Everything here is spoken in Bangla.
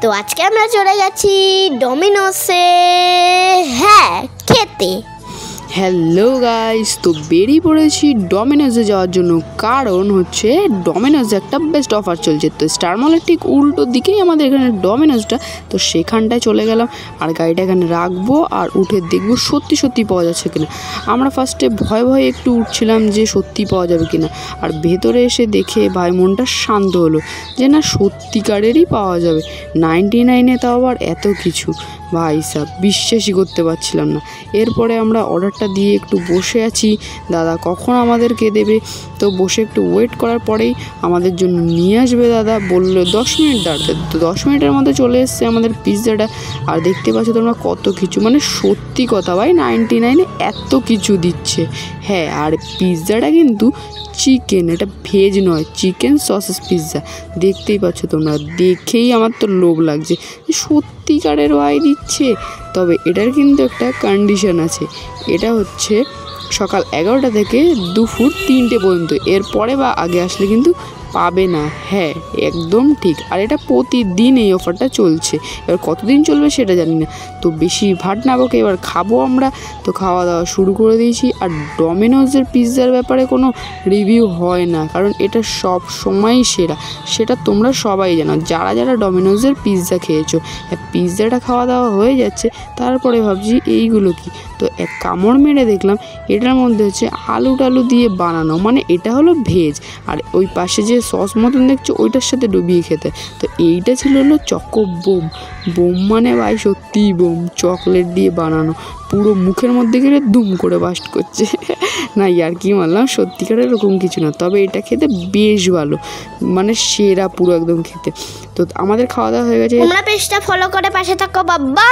তো আজকে আমরা চলে গেছি ডমিনোসে খেতে। হ্যালো গাইস, তো বেরিয়ে পড়েছি ডমিনোসে যাওয়ার জন্য, কারণ হচ্ছে ডমিনোসে একটা বেস্ট অফার চলছে। তো স্টার মলের ঠিক উল্টো দিকেই আমাদের এখানে ডমিনোসটা, তো সেখানটায় চলে গেলাম আর গাড়িটা এখানে রাখবো আর উঠে দেখবো সত্যি সত্যি পাওয়া যাচ্ছে কিনা। আমরা ফার্স্টে ভয়ে ভয়ে একটু উঠছিলাম যে সত্যি পাওয়া যাবে কিনা, আর ভেতরে এসে দেখে ভাই মনটা শান্ত হলো যে না, সত্যিকারেরই পাওয়া যাবে। 99-এ তাও আবার এত কিছু, ভাই সাহেব বিশ্বাসই করতে পারছিলাম না। এরপরে আমরা অর্ডারটা দিয়ে একটু বসে আছি, দাদা কখন আমাদেরকে দেবে। তো বসে একটু ওয়েট করার পরেই আমাদের জন্য নিয়ে আসবে দাদা, বললো 10 মিনিট দাঁড়াতে। তো 10 মিনিটের মধ্যে চলে এসছে আমাদের পিৎজাটা। আর দেখতে পাচ্ছ তোমরা কত কিছু, মানে সত্যি কথা ভাই 99-এ এত কিছু দিচ্ছে। হ্যাঁ, আর পিৎজাটা কিন্তু চিকেন, এটা ভেজ নয়, চিকেন সসেস পিৎজা। দেখতেই পাচ্ছ তোমরা, দেখেই আমার তো লোভ লাগছে, সত্যিকারের ভাই দিচ্ছে। তবে এটার কিন্তু একটা কন্ডিশন আছে, এটা হচ্ছে সকাল 11টা থেকে দুপুর 3টে পর্যন্ত, এরপরে বা আগে আসলে কিন্তু পাবে না। হ্যাঁ, একদম ঠিক। আর এটা প্রতিদিন এই অফারটা চলছে, এবার কতদিন চলবে সেটা জানি না। তো বেশি ভাট না বকে এবার খাবো আমরা। তো খাওয়া দাওয়া শুরু করে দিয়েছি। আর ডমিনোসের পিৎজার ব্যাপারে কোনো রিভিউ হয় না, কারণ এটা সব সময়ই সেরা, সেটা তোমরা সবাই জানো যারা যারা ডমিনোসের পিৎজা খেয়েছো। পিৎজাটা খাওয়া দাওয়া হয়ে যাচ্ছে, তারপরে ভাবছি এইগুলো কি। তো এক কামড় মেরে দেখলাম এটার মধ্যে হচ্ছে আলু টালু দিয়ে বানানো, মানে এটা হলো ভেজ। আর ওই পাশে যে সস মতন দেখছো ওইটার সাথে ডুবিয়ে খেতে। তো এইটা ছিল হলো চকো বোম। বোম মানে ভাই সত্যিই বোম, চকলেট দিয়ে বানানো, পুরো মুখের মধ্যে গেলে দুম করে বাস্ট করছে। না ইয়ার কি মানলাম, সত্যিকার এরকম কিছু না, তবে এটা খেতে বেশ ভালো, মানে সেরা পুরো একদম খেতে। তো আমাদের খাওয়া দাওয়া হয়ে গেছে। তোমরা পেজটা ফলো করে পাশে থাকো, বাবা।